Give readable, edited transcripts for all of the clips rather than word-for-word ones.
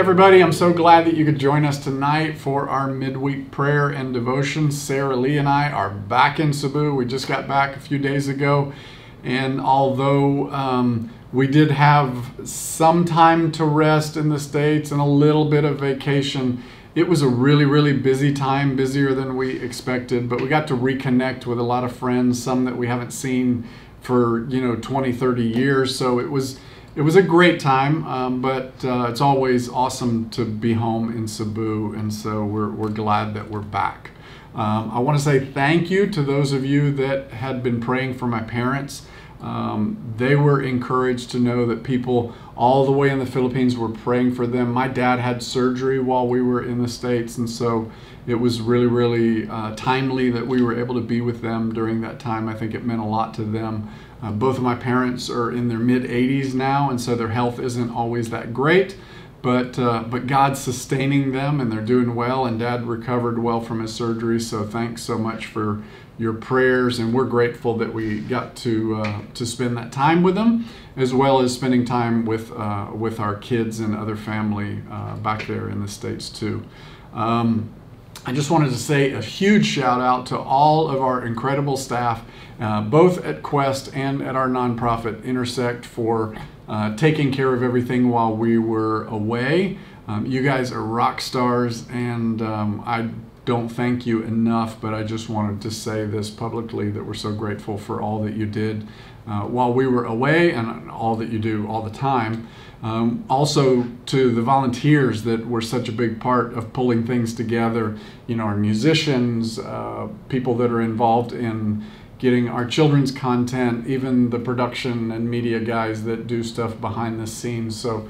everybody, I'm so glad that you could join us tonight for our midweek prayer and devotion. Sarah Lee and I are back in Cebu. We just got back a few days ago, and although we did have some time to rest in the States and a little bit of vacation, it was a really busy time, busier than we expected, but we got to reconnect with a lot of friends, some that we haven't seen for 20, 30 years. So it was a great time, but it's always awesome to be home in Cebu, and so we're glad that we're back. I want to say thank you to those of you that had been praying for my parents. They were encouraged to know that people all the way in the Philippines were praying for them. My dad had surgery while we were in the States, and so it was really timely that we were able to be with them during that time. I think it meant a lot to them. Both of my parents are in their mid-80s now, and so their health isn't always that great, but God's sustaining them, and they're doing well, and Dad recovered well from his surgery, so thanks so much for your prayers, and we're grateful that we got to spend that time with them, as well as spending time with our kids and other family back there in the States too. I just wanted to say a huge shout out to all of our incredible staff, both at Quest and at our nonprofit Intersect, for taking care of everything while we were away. You guys are rock stars, and I don't thank you enough, but I just wanted to say this publicly, that we're so grateful for all that you did while we were away, and all that you do all the time. Also to the volunteers that were such a big part of pulling things together, our musicians, people that are involved in getting our children's content, even the production and media guys that do stuff behind the scenes. So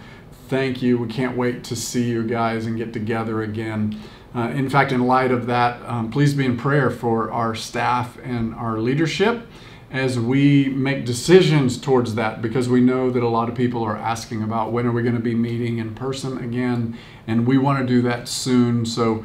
thank you. We can't wait to see you guys and get together again. In fact, in light of that, please be in prayer for our staff and our leadership as we make decisions towards that, because we know that a lot of people are asking about when are we going to be meeting in person again, and we want to do that soon. So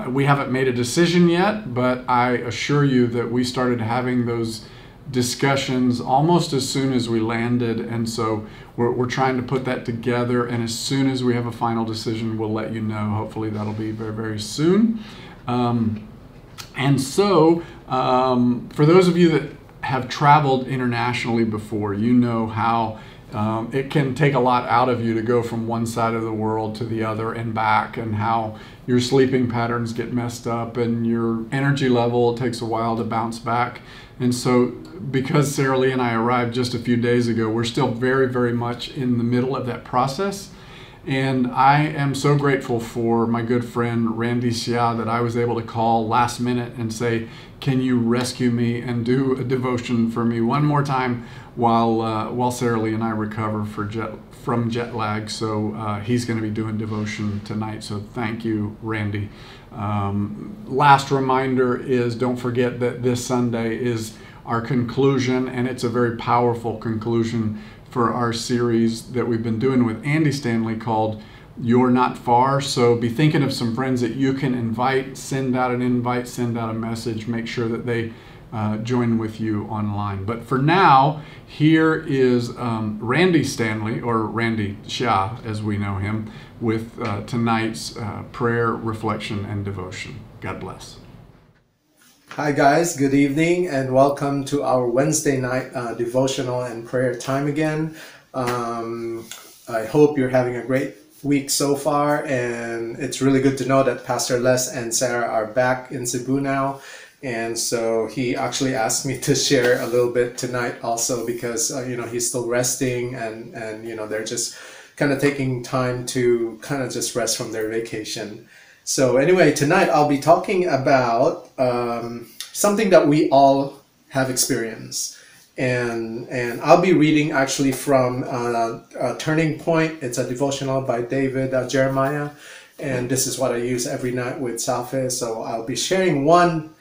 we haven't made a decision yet, but I assure you that we started having those discussions almost as soon as we landed, and so we're trying to put that together, and as soon as we have a final decision, we'll let you know. Hopefully that'll be very soon. And so for those of you that have traveled internationally before, you know how it can take a lot out of you to go from one side of the world to the other and back, and how your sleeping patterns get messed up and your energy level takes a while to bounce back. And so because Sarah Lee and I arrived just a few days ago, we're still very much in the middle of that process. And I am so grateful for my good friend Randy Xia that I was able to call last minute and say, can you rescue me and do a devotion for me one more time while Sarah Lee and I recover from jet lag. So he's going to be doing devotion tonight. So thank you, Randy. Last reminder is, don't forget that this Sunday is our conclusion, and it's a very powerful conclusion for our series that we've been doing with Andy Stanley called You're Not Far. So be thinking of some friends that you can invite, send out an invite, send out a message, make sure that they join with you online. But for now, here is Randy Stanley, or Randy Xia as we know him, with tonight's prayer, reflection, and devotion. God bless. Hi guys, good evening, and welcome to our Wednesday night devotional and prayer time again. I hope you're having a great week so far, and it's really good to know that Pastor Les and Sarah are back in Cebu now. And so he actually asked me to share a little bit tonight also, because he's still resting, and they're just kind of taking time to kind of just rest from their vacation. So anyway, tonight I'll be talking about something that we all have experienced, and I'll be reading actually from Turning Point. It's a devotional by David Jeremiah, and this is what I use every night with Safe. So I'll be sharing one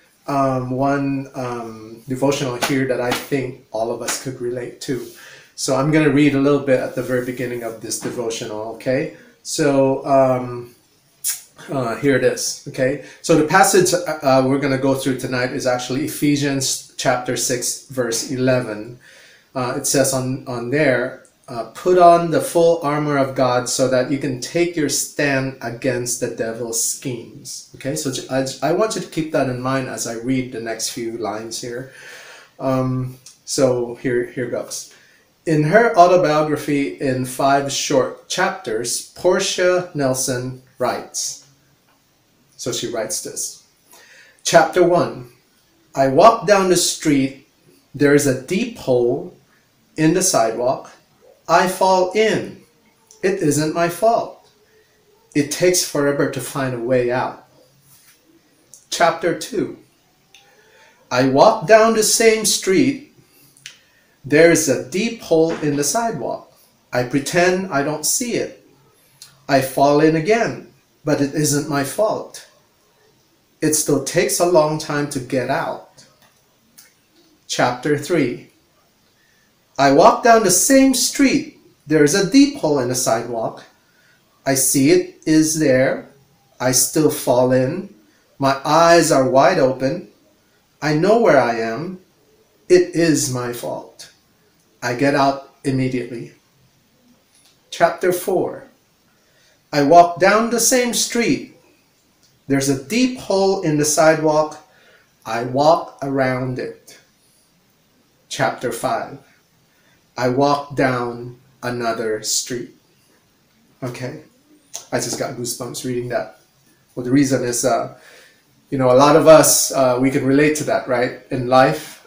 devotional here that I think all of us could relate to. So I'm going to read a little bit at the very beginning of this devotional, okay? So here it is, okay? So the passage we're going to go through tonight is actually Ephesians chapter 6, verse 11. It says on there, put on the full armor of God so that you can take your stand against the devil's schemes. Okay, so I want you to keep that in mind as I read the next few lines here. So here goes. In her autobiography in 5 short chapters, Portia Nelson writes. So she writes this. Chapter 1. I walk down the street. There is a deep hole in the sidewalk. I fall in. It isn't my fault. It takes forever to find a way out. Chapter 2. I walk down the same street. There is a deep hole in the sidewalk. I pretend I don't see it. I fall in again, but it isn't my fault. It still takes a long time to get out. Chapter 3. I walk down the same street. There is a deep hole in the sidewalk. I see it is there. I still fall in. My eyes are wide open. I know where I am. It is my fault. I get out immediately. Chapter 4. I walk down the same street. There's a deep hole in the sidewalk. I walk around it. Chapter 5. I walk down another street. Okay, I just got goosebumps reading that. Well, the reason is, a lot of us, we can relate to that, right? In life,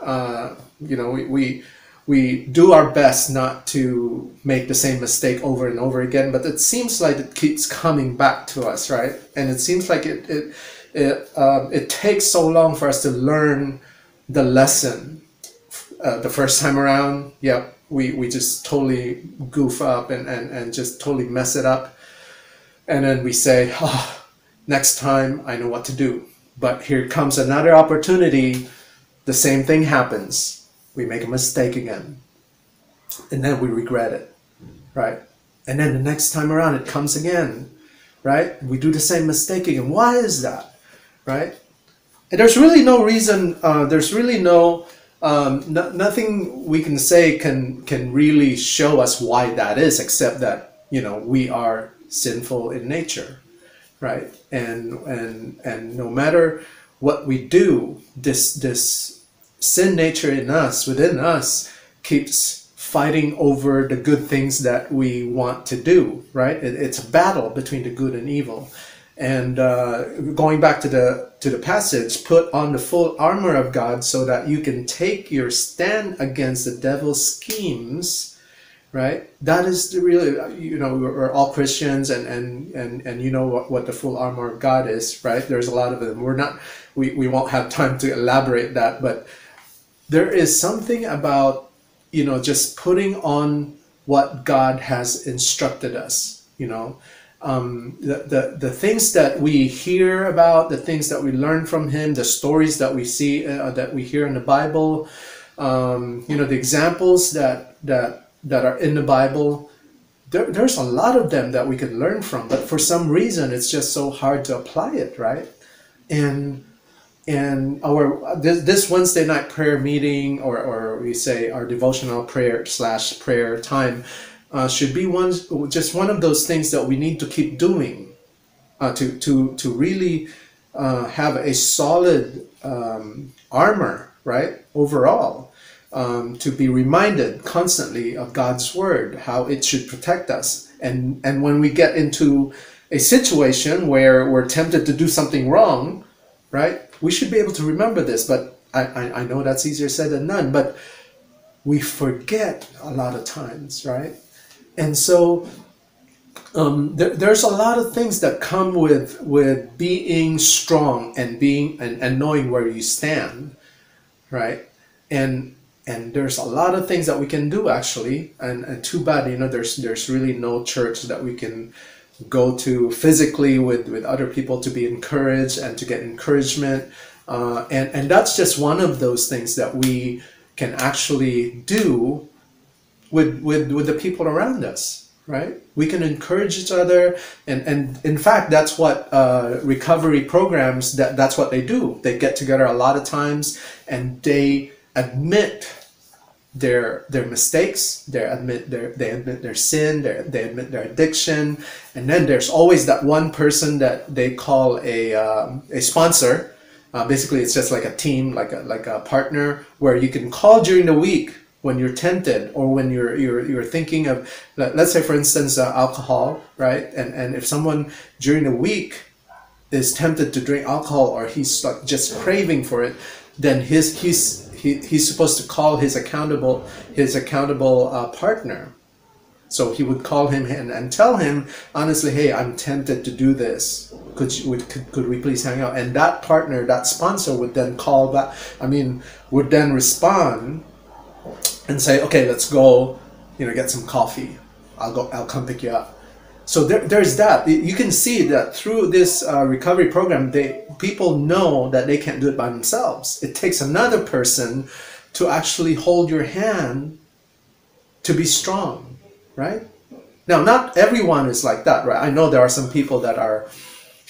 we do our best not to make the same mistake over and over again, but it seems like it keeps coming back to us, right? And it seems like it takes so long for us to learn the lesson. The first time around, yep. We just totally goof up and just totally mess it up. And then we say, oh, next time I know what to do. But here comes another opportunity. The same thing happens. We make a mistake again. And then we regret it, right? And then the next time around it comes again, right? We do the same mistake again. Why is that, right? And there's really no reason, nothing we can say can really show us why that is, except that we are sinful in nature, right? And no matter what we do, this sin nature within us keeps fighting over the good things that we want to do, right? It's a battle between the good and evil. And going back to the passage, put on the full armor of God so that you can take your stand against the devil's schemes, right? That is the really, we're all Christians, and you know what the full armor of God is, right? There's a lot of them. We won't have time to elaborate that, but there is something about, just putting on what God has instructed us, the things that we hear about, the things that we learn from him, the stories that we see, that we hear in the Bible, the examples that are in the Bible, there's a lot of them that we can learn from, but for some reason it's just so hard to apply it, right? And this Wednesday night prayer meeting, or we say our devotional prayer time, should be just one of those things that we need to keep doing to really have a solid armor, right? Overall, to be reminded constantly of God's word, how it should protect us, and when we get into a situation where we're tempted to do something wrong, right? We should be able to remember this, but I know that's easier said than done, but we forget a lot of times, right? And so there's a lot of things that come with being strong and knowing where you stand, right? And there's a lot of things that we can do, actually, and too bad, there's really no church that we can go to physically with other people to be encouraged and to get encouragement, and that's just one of those things that we can actually do with the people around us, right? We can encourage each other, and in fact, that's what recovery programs, that's what they do. They get together a lot of times and they admit their mistakes, they admit their sin, they admit their addiction, and then there's always that one person that they call a sponsor. Basically, it's just like a team, like a partner, where you can call during the week when you're tempted, or when you're thinking of, let's say for instance, alcohol, right? And if someone during the week is tempted to drink alcohol, or he's like just craving for it, then he's supposed to call his accountable partner. So he would call him and tell him honestly, hey, I'm tempted to do this. Could we please hang out? And that partner, that sponsor, would then call back. Would then respond and say, okay, let's go, get some coffee. I'll come pick you up. So there's that. You can see that through this recovery program, people know that they can't do it by themselves. It takes another person to actually hold your hand to be strong, right? Now, not everyone is like that, right? I know there are some people that are,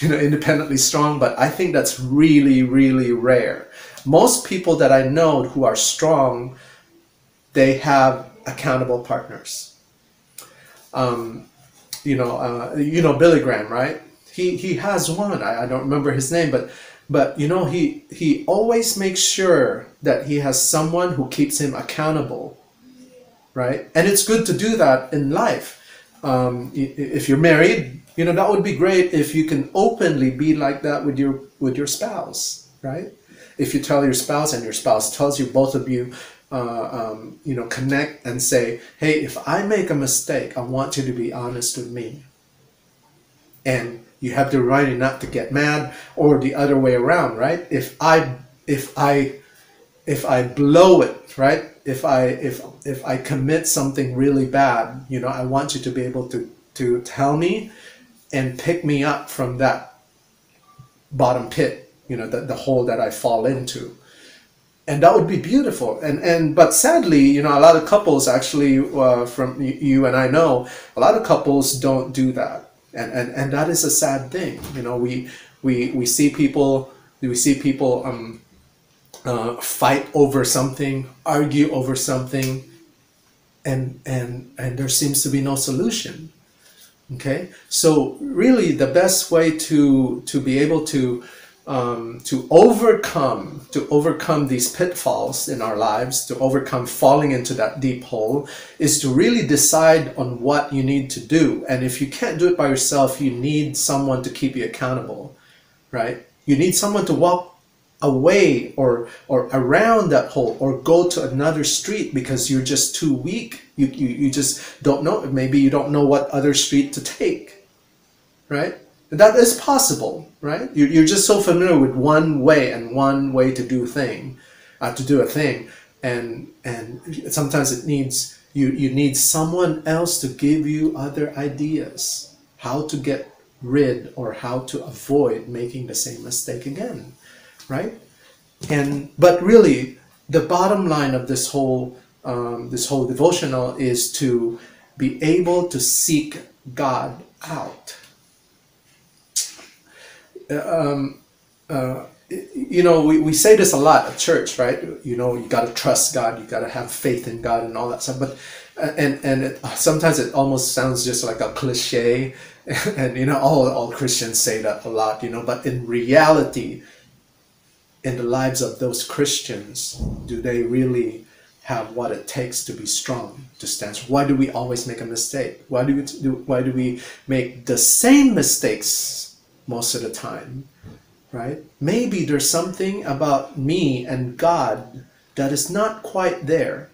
independently strong, but I think that's really, really rare. Most people that I know who are strong, they have accountable partners. Billy Graham, right? He has one. I don't remember his name, but he always makes sure that he has someone who keeps him accountable, right? And it's good to do that in life. If you're married, that would be great if you can openly be like that with your spouse, right? If you tell your spouse and your spouse tells you, both of you, connect and say, hey, if I make a mistake, I want you to be honest with me. And you have the right not to get mad, or the other way around, right? If I blow it, right? If I commit something really bad, I want you to be able to tell me and pick me up from that bottom pit, the hole that I fall into. And that would be beautiful. But sadly, a lot of couples actually, from you and I know, a lot of couples don't do that. And that is a sad thing. We see people fight over something, argue over something, and there seems to be no solution. Okay, so really the best way to be able to overcome these pitfalls in our lives, to overcome falling into that deep hole, is to really decide on what you need to do. And if you can't do it by yourself, you need someone to keep you accountable, right? You need someone to walk away or around that hole, or go to another street, because you're just too weak. You just don't know. Maybe you don't know what other street to take, right? That is possible, right? You're just so familiar with one way to do a thing, and sometimes you need someone else to give you other ideas, how to get rid or how to avoid making the same mistake again, right? But really, the bottom line of this whole devotional is to be able to seek God out. We say this a lot at church, right? You got to trust God, you got to have faith in God and all that stuff. But sometimes it almost sounds just like a cliche, and all Christians say that a lot, But in reality, in the lives of those Christians, do they really have what it takes to be strong, to stand? Why do we always make a mistake? Why do we make the same mistakes most of the time, right? Maybe there's something about me and God that is not quite there.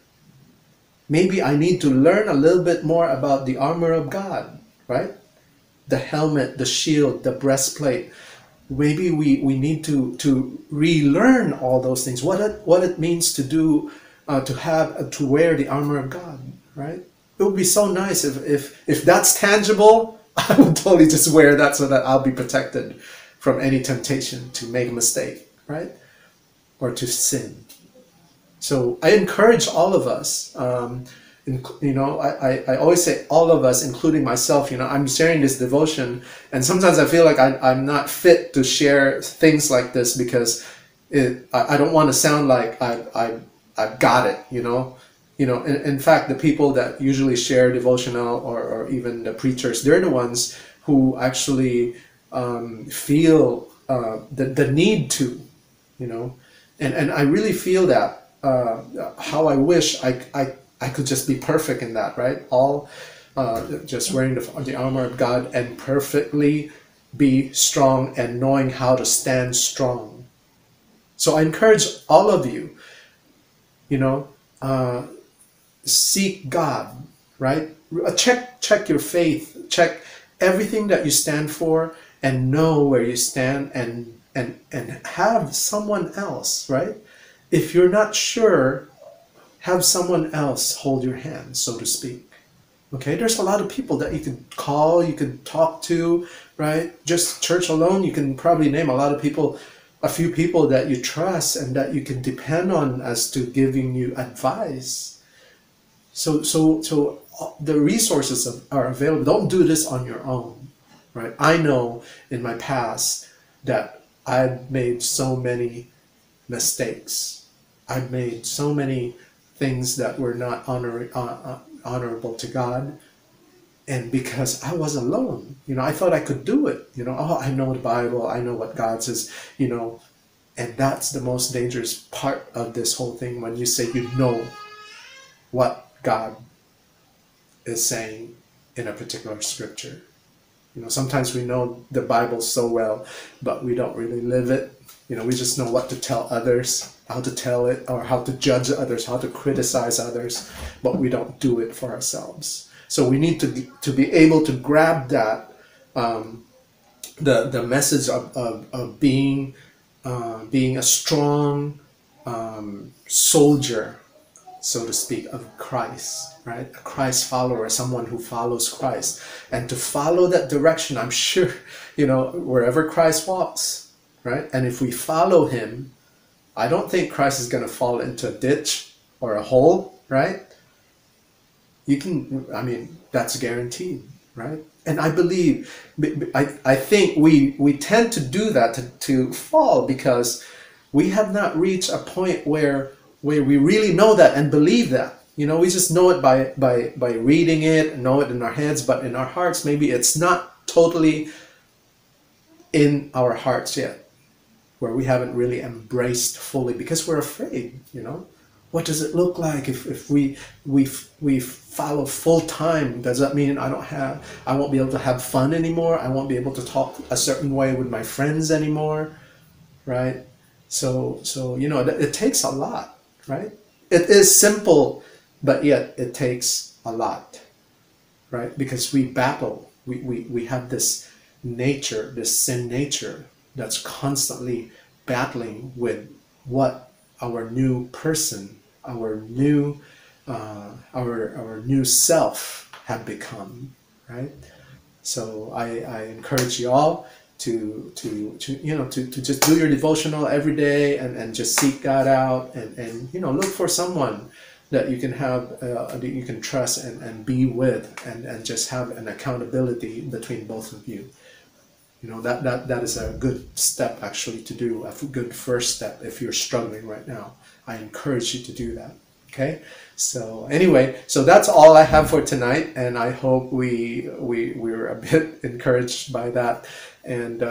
Maybe I need to learn a little bit more about the armor of God, right? The helmet, the shield, the breastplate. Maybe we need to relearn all those things. What it means to do, to wear the armor of God, right? It would be so nice if that's tangible. I would totally just wear that so that I'll be protected from any temptation to make a mistake, right? Or to sin. So I encourage all of us, I always say all of us, including myself, I'm sharing this devotion, and sometimes I feel like I'm not fit to share things like this, because I don't want to sound like I've got it, In fact, the people that usually share devotional, or even the preachers, they're the ones who actually feel the need to, and I really feel that, how I wish I could just be perfect in that, right? All just wearing the armor of God and perfectly be strong and knowing how to stand strong. So I encourage all of you, seek God, right? Check your faith, check everything that you stand for, and know where you stand, and have someone else, right? If you're not sure, have someone else hold your hand, so to speak. Okay, there's a lot of people that you could call, you could talk to, right? Just church alone, you can probably name a lot of people, a few people that you trust and that you can depend on as to giving you advice. So the resources are available. Don't do this on your own, right? I know in my past that I've made so many mistakes. I've made so many things that were not honorable to God, and because I was alone, I thought I could do it. Oh, I know the Bible, I know what God says, and that's the most dangerous part of this whole thing, when you say you know what God is saying in a particular scripture. Sometimes we know the Bible so well, but we don't really live it. We just know what to tell others, how to tell it, or how to judge others, how to criticize others, but we don't do it for ourselves. So we need to be able to grab that, the message of being a strong soldier, so to speak, of Christ, right? A Christ follower, someone who follows Christ, and to follow that direction. I'm sure, wherever Christ walks, right? And if we follow him, I don't think Christ is going to fall into a ditch or a hole, right? That's guaranteed, right? And I believe, I think we tend to do that, to fall, because we have not reached a point where we really know that and believe that. We just know it by reading it, know it in our heads, but in our hearts, maybe it's not totally in our hearts yet, where we haven't really embraced fully, because we're afraid. What does it look like if we follow full time? Does that mean I won't be able to have fun anymore? I won't be able to talk a certain way with my friends anymore, right? So it takes a lot, right? It is simple, but yet it takes a lot, right? Because we battle, we have this nature, this sin nature, that's constantly battling with what our new person, our new self have become, right? So I encourage you all to just do your devotional every day, and just seek God out, and look for someone that you can have, that you can trust and be with, and just have an accountability between both of you. That is a good step, actually, to do, a good first step if you're struggling right now. I encourage you to do that. Okay, so anyway, so that's all I have for tonight, and I hope we were a bit encouraged by that. And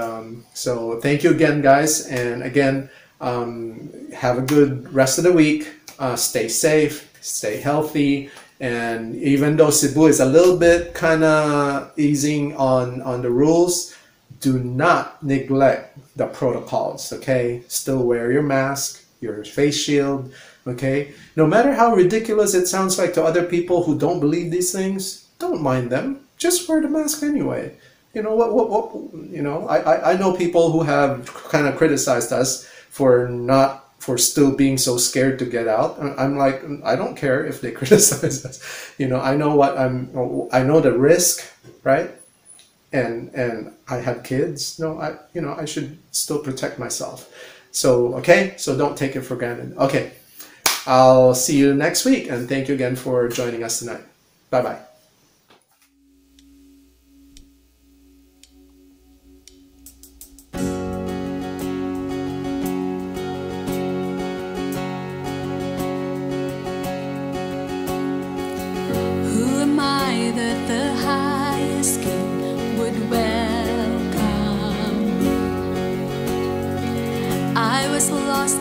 so thank you again, guys, and again, have a good rest of the week. Stay safe, stay healthy, and even though Cebu is a little bit kind of easing on the rules, do not neglect the protocols. Okay, still wear your mask, your face shield. Okay, no matter how ridiculous it sounds like to other people who don't believe these things, don't mind them. Just wear the mask anyway. I know people who have kind of criticized us for still being so scared to get out. I'm like, I don't care if they criticize us. I know I know the risk, right? And I have kids. No, I should still protect myself. So, okay, so don't take it for granted. Okay. I'll see you next week, and thank you again for joining us tonight. Bye-bye.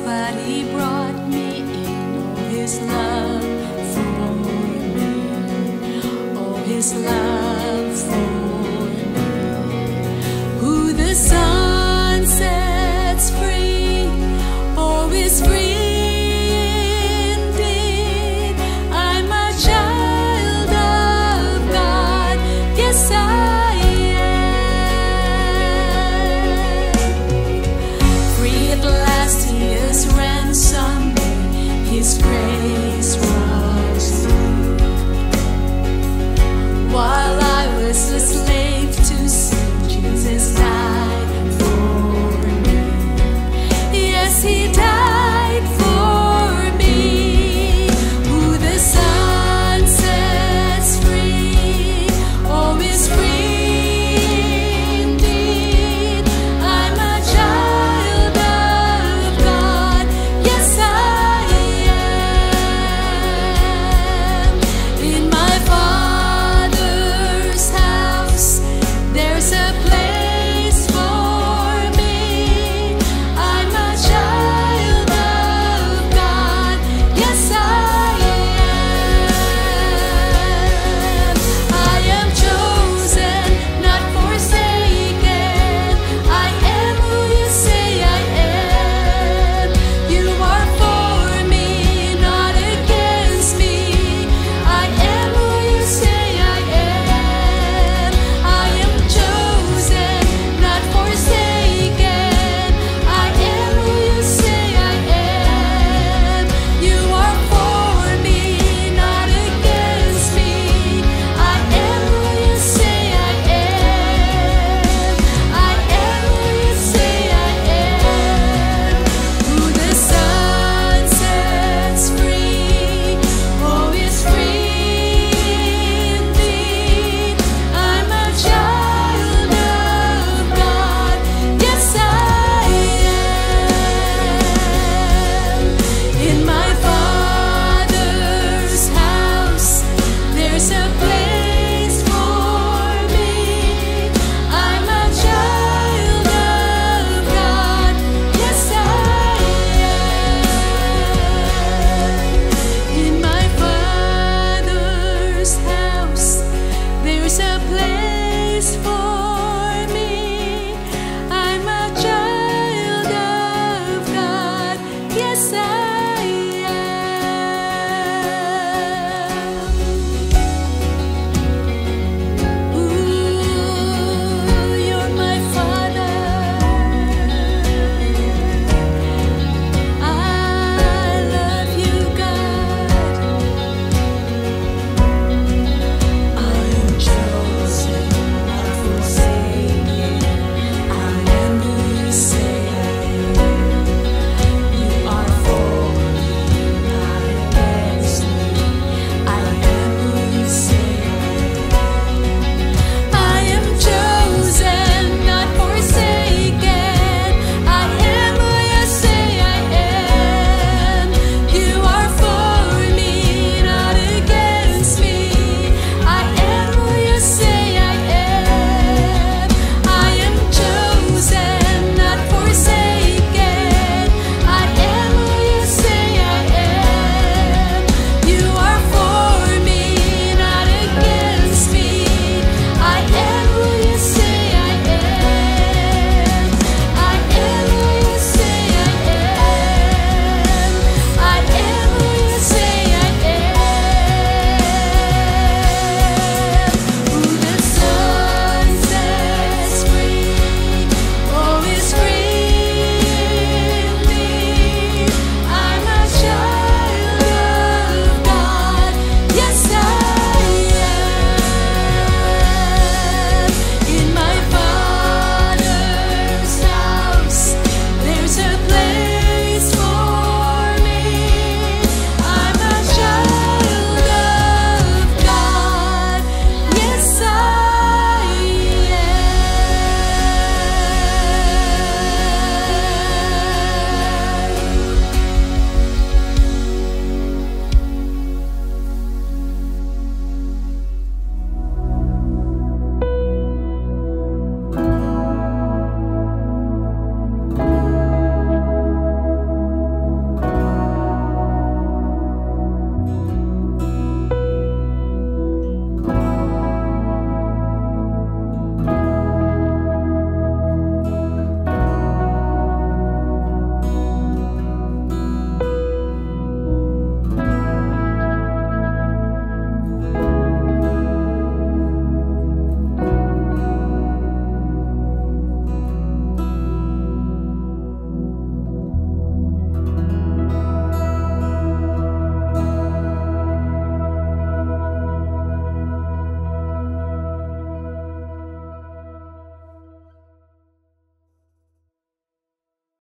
but He brought me in. Oh, His love for me. Oh, His love for me. Who the Son sets free, oh, is free. His grace was free. While I was a slave to sin, Jesus died for me. Yes, He died for me. Who the Son sets free, oh, is free indeed. I'm a child of God. Yes, I there's a place for